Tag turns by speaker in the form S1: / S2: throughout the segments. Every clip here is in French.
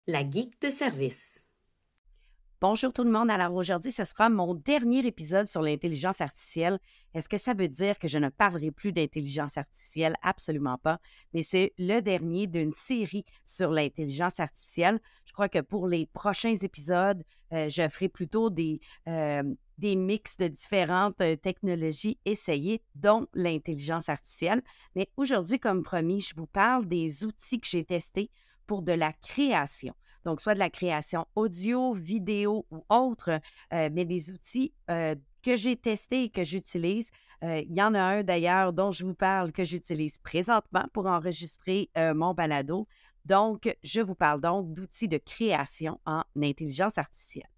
S1: La geek de service.
S2: Bonjour tout le monde. Alors aujourd'hui, ce sera mon dernier épisode sur l'intelligence artificielle. Est-ce que ça veut dire que je ne parlerai plus d'intelligence artificielle? Absolument pas. Mais c'est le dernier d'une série sur l'intelligence artificielle. Je crois que pour les prochains épisodes, je ferai plutôt des mix de différentes technologies essayées, dont l'intelligence artificielle. Mais aujourd'hui, comme promis, je vous parle des outils que j'ai testés pour de la création. Donc, soit de la création audio, vidéo ou autre, mais des outils que j'ai testés et que j'utilise. Il y en a un d'ailleurs dont je vous parle que j'utilise présentement pour enregistrer mon balado. Donc, je vous parle donc d'outils de création en intelligence artificielle.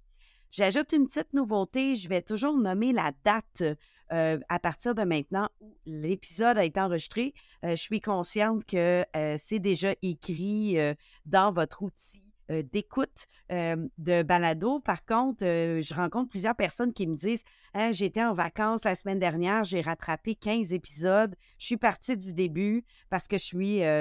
S2: J'ajoute une petite nouveauté, je vais toujours nommer la date à partir de maintenant où l'épisode a été enregistré. Je suis consciente que c'est déjà écrit dans votre outil d'écoute de balado. Par contre, je rencontre plusieurs personnes qui me disent hein, « J'étais en vacances la semaine dernière, j'ai rattrapé 15 épisodes. Je suis partie du début parce que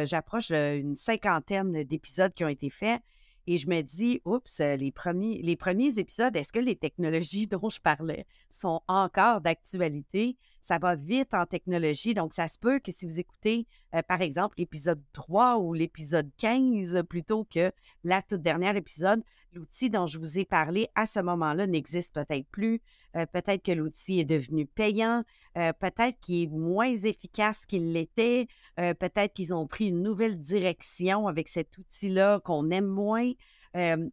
S2: j'approche une cinquantaine d'épisodes qui ont été faits. » Et je me dis, oups, les premiers épisodes, est-ce que les technologies dont je parlais sont encore d'actualité? Ça va vite en technologie, donc ça se peut que si vous écoutez, par exemple, l'épisode 3 ou l'épisode 15 plutôt que la toute dernière épisode, l'outil dont je vous ai parlé à ce moment-là n'existe peut-être plus. Peut-être que l'outil est devenu payant, peut-être qu'il est moins efficace qu'il l'était, peut-être qu'ils ont pris une nouvelle direction avec cet outil-là qu'on aime moins.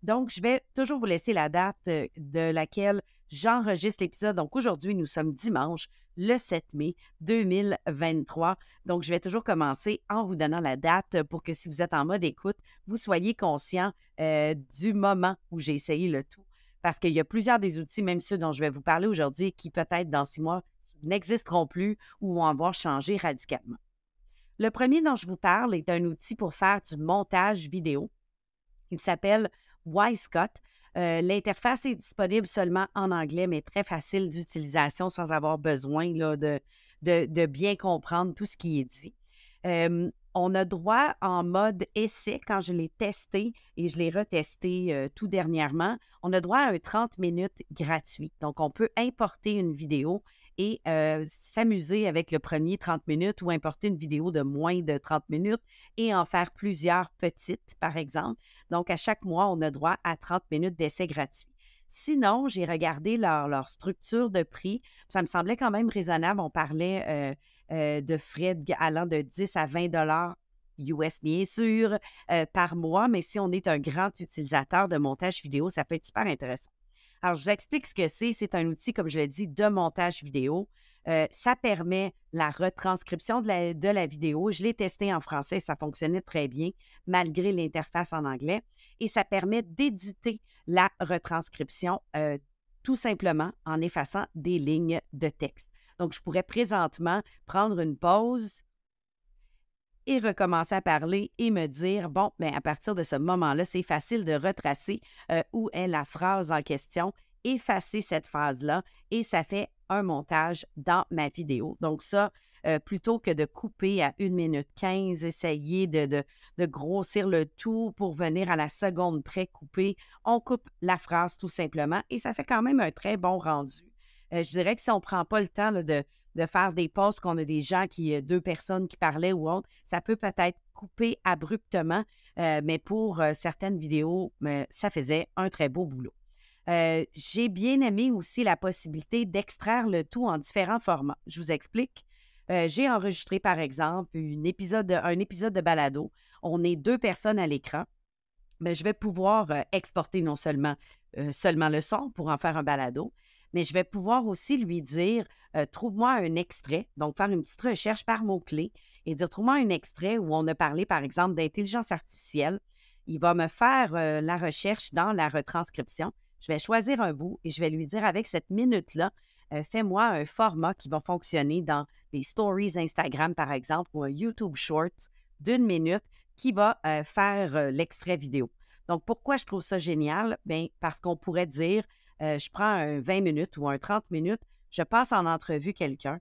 S2: Donc, je vais toujours vous laisser la date de laquelle j'enregistre l'épisode. Donc, aujourd'hui, nous sommes dimanche, le 7 mai 2023. Donc, je vais toujours commencer en vous donnant la date pour que si vous êtes en mode écoute, vous soyez conscient du moment où j'ai essayé le tout. Parce qu'il y a plusieurs des outils, même ceux dont je vais vous parler aujourd'hui, qui peut-être dans 6 mois n'existeront plus ou vont avoir changé radicalement. Le premier dont je vous parle est un outil pour faire du montage vidéo. Il s'appelle Wisecut. L'interface est disponible seulement en anglais, mais très facile d'utilisation sans avoir besoin là, de bien comprendre tout ce qui est dit. On a droit en mode essai, quand je l'ai testé et je l'ai retesté tout dernièrement, on a droit à un 30 minutes gratuit. Donc, on peut importer une vidéo et s'amuser avec le premier 30 minutes ou importer une vidéo de moins de 30 minutes et en faire plusieurs petites, par exemple. Donc, à chaque mois, on a droit à 30 minutes d'essai gratuit. Sinon, j'ai regardé leur structure de prix. Ça me semblait quand même raisonnable. On parlait de frais allant de 10 à 20 US, bien sûr, par mois. Mais si on est un grand utilisateur de montage vidéo, ça peut être super intéressant. Alors, je vous explique ce que c'est. C'est un outil, comme je l'ai dit, de montage vidéo. Ça permet la retranscription de la vidéo. Je l'ai testé en français, ça fonctionnait très bien, malgré l'interface en anglais. Et ça permet d'éditer la retranscription tout simplement en effaçant des lignes de texte. Donc, je pourrais présentement prendre une pause et recommencer à parler et me dire, bon, bien, à partir de ce moment-là, c'est facile de retracer où est la phrase en question, effacer cette phrase-là et ça fait un montage dans ma vidéo. Donc ça, plutôt que de couper à 1 minute 15, essayer de grossir le tout pour venir à la seconde près couper, on coupe la phrase tout simplement et ça fait quand même un très bon rendu. Je dirais que si on ne prend pas le temps là, de faire des pauses, qu'on a des gens deux personnes qui parlaient ou autre, ça peut peut-être couper abruptement, mais pour certaines vidéos, ça faisait un très beau boulot. J'ai bien aimé aussi la possibilité d'extraire le tout en différents formats. Je vous explique. J'ai enregistré, par exemple, un épisode de balado. On est 2 personnes à l'écran. Mais je vais pouvoir exporter non seulement le son pour en faire un balado, mais je vais pouvoir aussi lui dire trouve-moi un extrait, donc faire une petite recherche par mots-clés et dire trouve-moi un extrait où on a parlé, par exemple, d'intelligence artificielle. Il va me faire la recherche dans la retranscription. Je vais choisir un bout et je vais lui dire avec cette minute-là, fais-moi un format qui va fonctionner dans les stories Instagram, par exemple, ou un YouTube Shorts d'1 minute qui va faire l'extrait vidéo. Donc, pourquoi je trouve ça génial? Bien, parce qu'on pourrait dire, je prends un 20 minutes ou un 30 minutes, je passe en entrevue quelqu'un,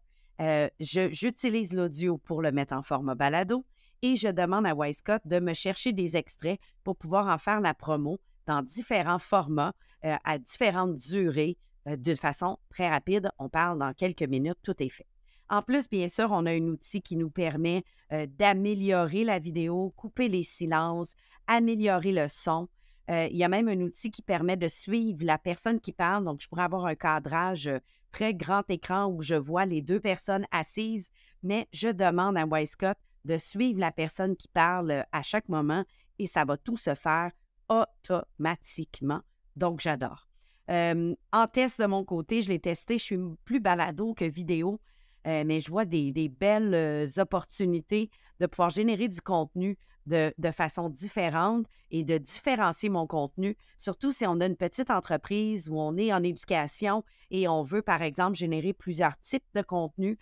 S2: j'utilise l'audio pour le mettre en format balado et je demande à Wisecut de me chercher des extraits pour pouvoir en faire la promo dans différents formats, à différentes durées, d'une façon très rapide. On parle dans quelques minutes, tout est fait. En plus, bien sûr, on a un outil qui nous permet d'améliorer la vidéo, couper les silences, améliorer le son. Il y a même un outil qui permet de suivre la personne qui parle. Donc, je pourrais avoir un cadrage très grand écran où je vois les deux personnes assises, mais je demande à Wisecut de suivre la personne qui parle à chaque moment et ça va tout se faire automatiquement. Donc, j'adore. En test de mon côté, je l'ai testé, je suis plus balado que vidéo, mais je vois des belles opportunités de pouvoir générer du contenu de façon différente et de différencier mon contenu, surtout si on a une petite entreprise où on est en éducation et on veut, par exemple, générer plusieurs types de contenus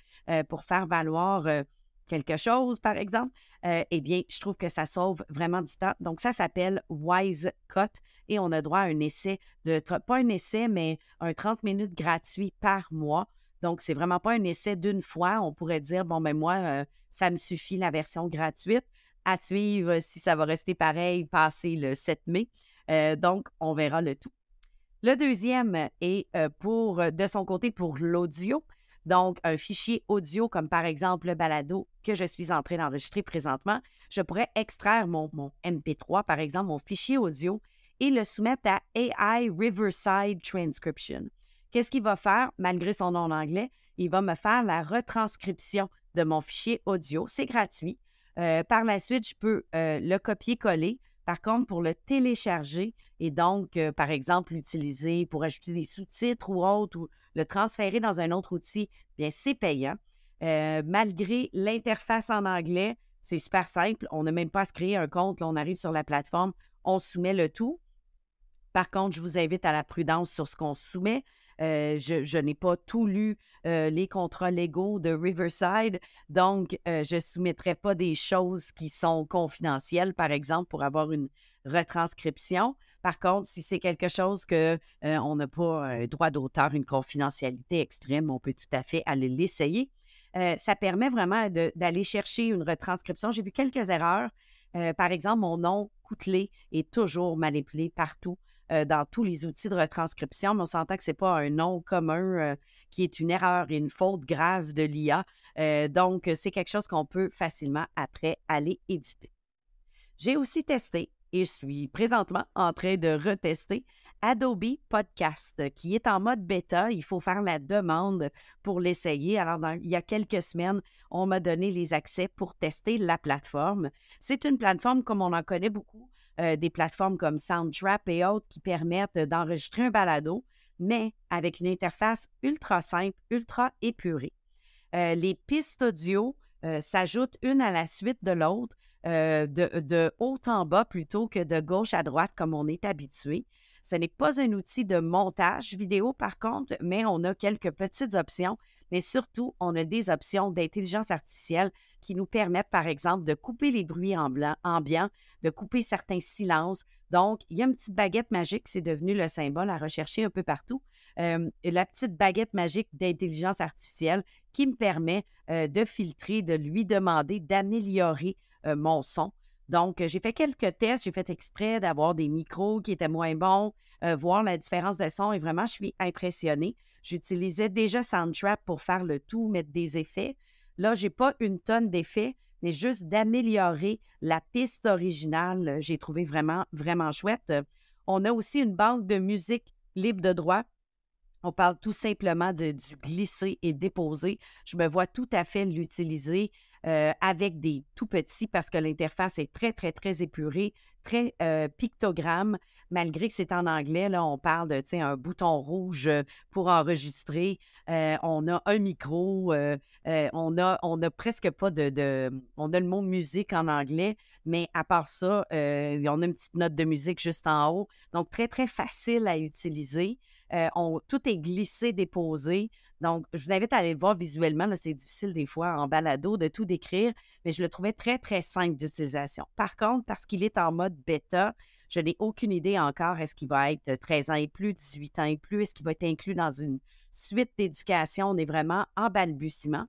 S2: pour faire valoir quelque chose, par exemple. Eh bien, je trouve que ça sauve vraiment du temps. Donc, ça s'appelle Wisecut et on a droit à un essai pas un essai, mais un 30 minutes gratuit par mois. Donc, c'est vraiment pas un essai d'une fois. On pourrait dire, bon, ben moi, ça me suffit la version gratuite. À suivre si ça va rester pareil passé le 7 mai. Donc, on verra le tout. Le deuxième est de son côté pour l'audio. Donc, un fichier audio comme par exemple le balado que je suis en train d'enregistrer présentement. Je pourrais extraire mon MP3, par exemple, mon fichier audio et le soumettre à AI Riverside Transcription. Qu'est-ce qu'il va faire, malgré son nom en anglais? Il va me faire la retranscription de mon fichier audio. C'est gratuit. Par la suite, je peux le copier-coller. Par contre, pour le télécharger et donc, par exemple, l'utiliser pour ajouter des sous-titres ou autre, ou le transférer dans un autre outil, bien, c'est payant. Malgré l'interface en anglais, c'est super simple. On n'a même pas à se créer un compte. Là, on arrive sur la plateforme, on soumet le tout. Par contre, je vous invite à la prudence sur ce qu'on soumet. Je n'ai pas tout lu les contrats légaux de Riverside, donc je ne soumettrai pas des choses qui sont confidentielles, par exemple, pour avoir une retranscription. Par contre, si c'est quelque chose qu'on n'a pas un droit d'auteur, une confidentialité extrême, on peut tout à fait aller l'essayer. Ça permet vraiment d'aller chercher une retranscription. J'ai vu quelques erreurs. Par exemple, mon nom coutelé est toujours manipulé partout dans tous les outils de retranscription, mais on s'entend que ce n'est pas un nom commun qui est une erreur et une faute grave de l'IA. Donc, c'est quelque chose qu'on peut facilement après aller éditer. J'ai aussi testé et je suis présentement en train de retester Adobe Podcast qui est en mode bêta. Il faut faire la demande pour l'essayer. Alors, il y a quelques semaines, on m'a donné les accès pour tester la plateforme. C'est une plateforme comme on en connaît beaucoup, des plateformes comme Soundtrap et autres qui permettent d'enregistrer un balado, mais avec une interface ultra simple, ultra épurée. Les pistes audio s'ajoutent une à la suite de l'autre, de haut en bas plutôt que de gauche à droite comme on est habitué. Ce n'est pas un outil de montage vidéo par contre, mais on a quelques petites options, mais surtout, on a des options d'intelligence artificielle qui nous permettent, par exemple, de couper les bruits ambiants, de couper certains silences. Donc, il y a une petite baguette magique, c'est devenu le symbole à rechercher un peu partout. La petite baguette magique d'intelligence artificielle qui me permet de filtrer, de lui demander d'améliorer mon son. Donc, j'ai fait quelques tests, j'ai fait exprès d'avoir des micros qui étaient moins bons, voir la différence de son et vraiment, je suis impressionnée. J'utilisais déjà Soundtrap pour faire le tout, mettre des effets. Là, je n'ai pas une tonne d'effets, mais juste d'améliorer la piste originale, j'ai trouvé vraiment, vraiment chouette. On a aussi une banque de musique libre de droit. On parle tout simplement du glisser et déposer. Je me vois tout à fait l'utiliser avec des tout petits parce que l'interface est très, très, très épurée, très pictogramme. Malgré que c'est en anglais, là, on parle de un bouton rouge pour enregistrer. On a un micro. On a presque pas on a le mot musique en anglais, mais à part ça, on a une petite note de musique juste en haut. Donc, très, très facile à utiliser. Tout est glissé, déposé. Donc, je vous invite à aller le voir visuellement. Là, c'est difficile des fois en balado de tout décrire, mais je le trouvais très, très simple d'utilisation. Par contre, parce qu'il est en mode bêta, Je n'ai aucune idée encore. Est-ce qu'il va être 13 ans et plus, 18 ans et plus? Est-ce qu'il va être inclus dans une suite d'éducation? On est vraiment en balbutiement.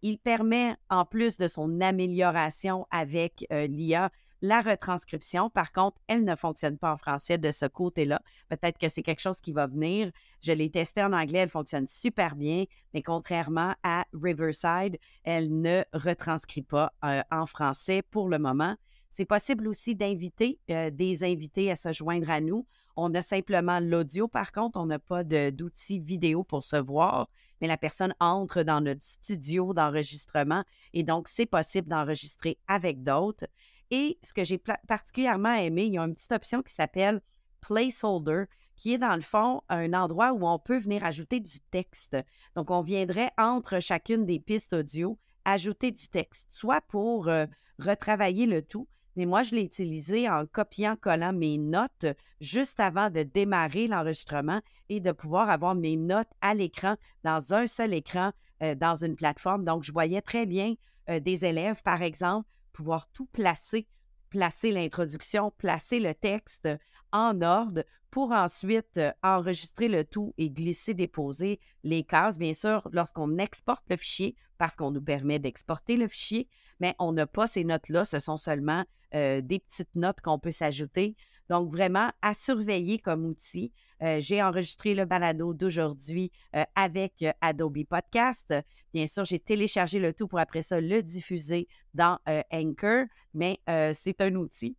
S2: Il permet, en plus de son amélioration avec l'IA, la retranscription. Par contre, elle ne fonctionne pas en français de ce côté-là. Peut-être que c'est quelque chose qui va venir. Je l'ai testé en anglais, elle fonctionne super bien, mais contrairement à Riverside, elle ne retranscrit pas en français pour le moment. C'est possible aussi d'inviter des invités à se joindre à nous. On a simplement l'audio, par contre, on n'a pas d'outils vidéo pour se voir, mais la personne entre dans notre studio d'enregistrement et donc c'est possible d'enregistrer avec d'autres. Et ce que j'ai particulièrement aimé, il y a une petite option qui s'appelle Placeholder, qui est dans le fond un endroit où on peut venir ajouter du texte. Donc, on viendrait entre chacune des pistes audio ajouter du texte, soit pour retravailler le tout, mais moi, je l'ai utilisé en copiant-collant mes notes juste avant de démarrer l'enregistrement et de pouvoir avoir mes notes à l'écran, dans un seul écran, dans une plateforme. Donc, je voyais très bien des élèves, par exemple, pouvoir tout placer l'introduction, placer le texte en ordre pour ensuite enregistrer le tout et glisser, déposer les cases. Bien sûr, lorsqu'on exporte le fichier, parce qu'on nous permet d'exporter le fichier, mais on n'a pas ces notes-là, ce sont seulement des petites notes qu'on peut s'ajouter. Donc, vraiment, à surveiller comme outil. J'ai enregistré le balado d'aujourd'hui avec Adobe Podcast. Bien sûr, j'ai téléchargé le tout pour après ça le diffuser dans Anchor, mais c'est un outil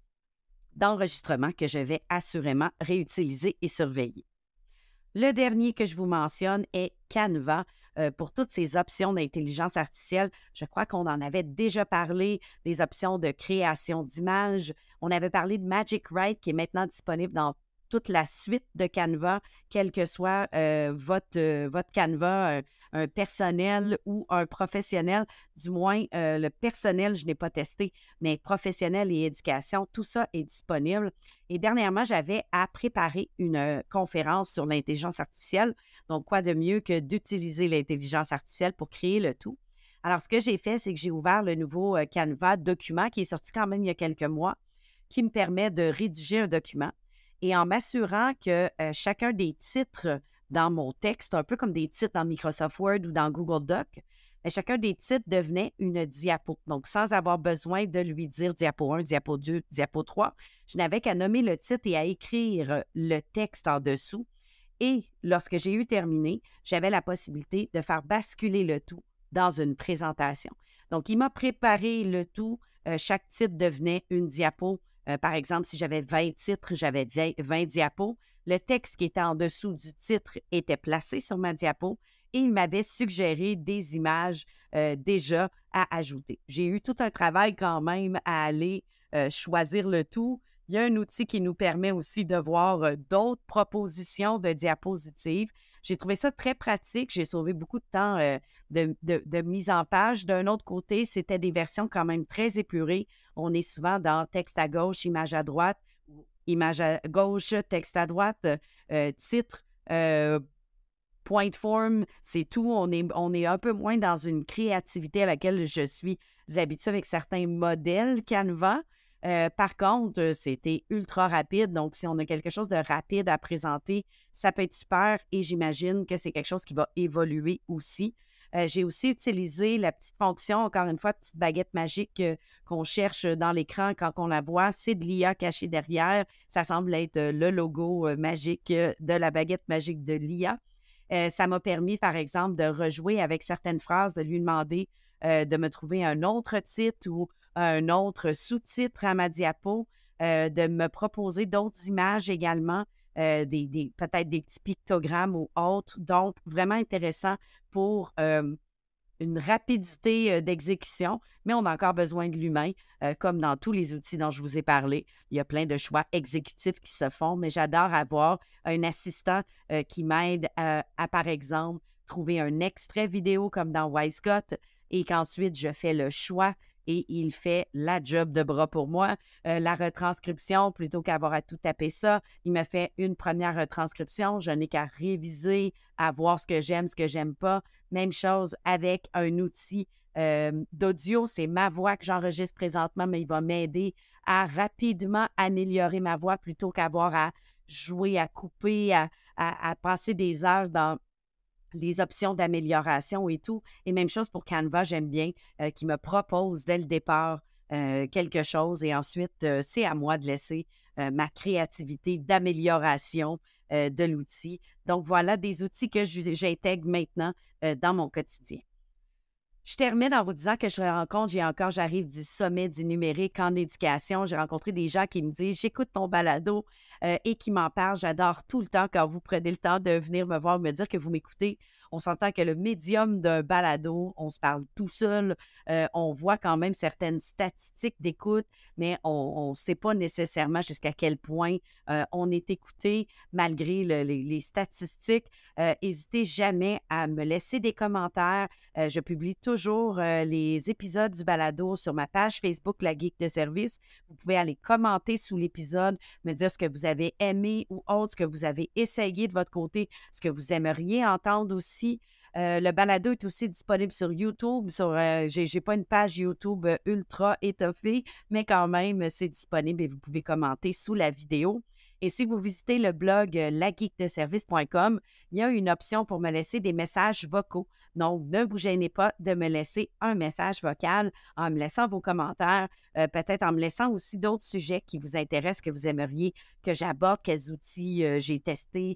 S2: d'enregistrement que je vais assurément réutiliser et surveiller. Le dernier que je vous mentionne est Canva. Pour toutes ces options d'intelligence artificielle, je crois qu'on en avait déjà parlé, des options de création d'images. On avait parlé de Magic Write qui est maintenant disponible dans toute la suite de Canva, quel que soit votre Canva, un personnel ou un professionnel. Du moins, le personnel, je n'ai pas testé, mais professionnel et éducation, tout ça est disponible. Et dernièrement, j'avais à préparer une conférence sur l'intelligence artificielle. Donc, quoi de mieux que d'utiliser l'intelligence artificielle pour créer le tout? Alors, ce que j'ai fait, c'est que j'ai ouvert le nouveau Canva document qui est sorti quand même il y a quelques mois, qui me permet de rédiger un document. Et en m'assurant que chacun des titres dans mon texte, un peu comme des titres dans Microsoft Word ou dans Google Doc, chacun des titres devenait une diapo. Donc, sans avoir besoin de lui dire diapo 1, diapo 2, diapo 3, je n'avais qu'à nommer le titre et à écrire le texte en dessous. Et lorsque j'ai eu terminé, j'avais la possibilité de faire basculer le tout dans une présentation. Donc, il m'a préparé le tout. Chaque titre devenait une diapo. Par exemple, si j'avais 20 titres, j'avais 20 diapos. Le texte qui était en dessous du titre était placé sur ma diapo et il m'avait suggéré des images déjà à ajouter. J'ai eu tout un travail quand même à aller choisir le tout. Il y a un outil qui nous permet aussi de voir d'autres propositions de diapositives. J'ai trouvé ça très pratique. J'ai sauvé beaucoup de temps de mise en page. D'un autre côté, c'était des versions quand même très épurées. On est souvent dans texte à gauche, image à droite, ou image à gauche, texte à droite, titre, point form, c'est tout. On est un peu moins dans une créativité à laquelle je suis habituée avec certains modèles Canva. Par contre, c'était ultra rapide. Donc, si on a quelque chose de rapide à présenter, ça peut être super et j'imagine que c'est quelque chose qui va évoluer aussi. J'ai aussi utilisé la petite fonction, encore une fois, petite baguette magique qu'on cherche dans l'écran quand on la voit. C'est de l'IA cachée derrière. Ça semble être le logo magique de la baguette magique de l'IA. Ça m'a permis, par exemple, de rejouer avec certaines phrases, de lui demander de me trouver un autre titre ou un autre sous-titre à ma diapo, de me proposer d'autres images également, peut-être des petits pictogrammes ou autres. Donc, vraiment intéressant pour une rapidité d'exécution, mais on a encore besoin de l'humain, comme dans tous les outils dont je vous ai parlé. Il y a plein de choix exécutifs qui se font, mais j'adore avoir un assistant qui m'aide par exemple, trouver un extrait vidéo comme dans Wisecut et qu'ensuite je fais le choix et il fait la job de bras pour moi. La retranscription, plutôt qu'avoir à tout taper ça, il me fait une première retranscription. Je n'ai qu'à réviser, à voir ce que j'aime pas. Même chose avec un outil d'audio. C'est ma voix que j'enregistre présentement, mais il va m'aider à rapidement améliorer ma voix plutôt qu'avoir à jouer, à couper, à passer des heures dans les options d'amélioration et tout. Et même chose pour Canva, j'aime bien, qui me propose dès le départ quelque chose et ensuite, c'est à moi de laisser ma créativité d'amélioration de l'outil. Donc voilà des outils que j'intègre maintenant dans mon quotidien. Je termine en vous disant que j'arrive du sommet du numérique en éducation. J'ai rencontré des gens qui me disent: «J'écoute ton balado» et qui m'en parlent. J'adore tout le temps quand vous prenez le temps de venir me voir, me dire que vous m'écoutez. On s'entend que le médium d'un balado, on se parle tout seul. On voit quand même certaines statistiques d'écoute, mais on ne sait pas nécessairement jusqu'à quel point on est écouté malgré les statistiques. N'hésitez jamais à me laisser des commentaires. Je publie toujours les épisodes du balado sur ma page Facebook, La Geek de service. Vous pouvez aller commenter sous l'épisode, me dire ce que vous avez aimé ou autre, ce que vous avez essayé de votre côté, ce que vous aimeriez entendre aussi. Le balado est aussi disponible sur YouTube. J'ai pas une page YouTube ultra étoffée, mais quand même, c'est disponible et vous pouvez commenter sous la vidéo. Et si vous visitez le blog lageekdeservice.com, il y a une option pour me laisser des messages vocaux. Donc, ne vous gênez pas de me laisser un message vocal en me laissant vos commentaires, peut-être en me laissant aussi d'autres sujets qui vous intéressent, que vous aimeriez que j'aborde, quels outils j'ai testés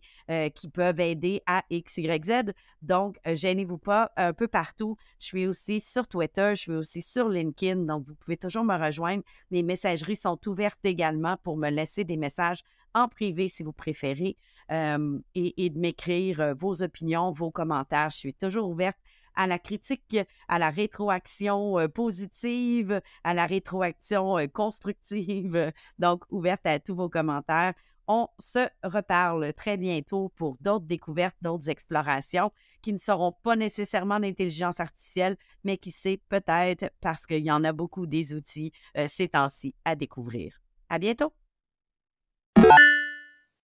S2: qui peuvent aider à X, Y, Z. Donc, gênez-vous pas un peu partout. Je suis aussi sur Twitter, je suis aussi sur LinkedIn, donc vous pouvez toujours me rejoindre. Mes messageries sont ouvertes également pour me laisser des messages en privé si vous préférez et de m'écrire vos opinions, vos commentaires. Je suis toujours ouverte à la critique, à la rétroaction positive, à la rétroaction constructive. Donc, ouverte à tous vos commentaires. On se reparle très bientôt pour d'autres découvertes, d'autres explorations qui ne seront pas nécessairement d'intelligence artificielle, mais qui sait peut-être parce qu'il y en a beaucoup des outils ces temps-ci à découvrir. À bientôt!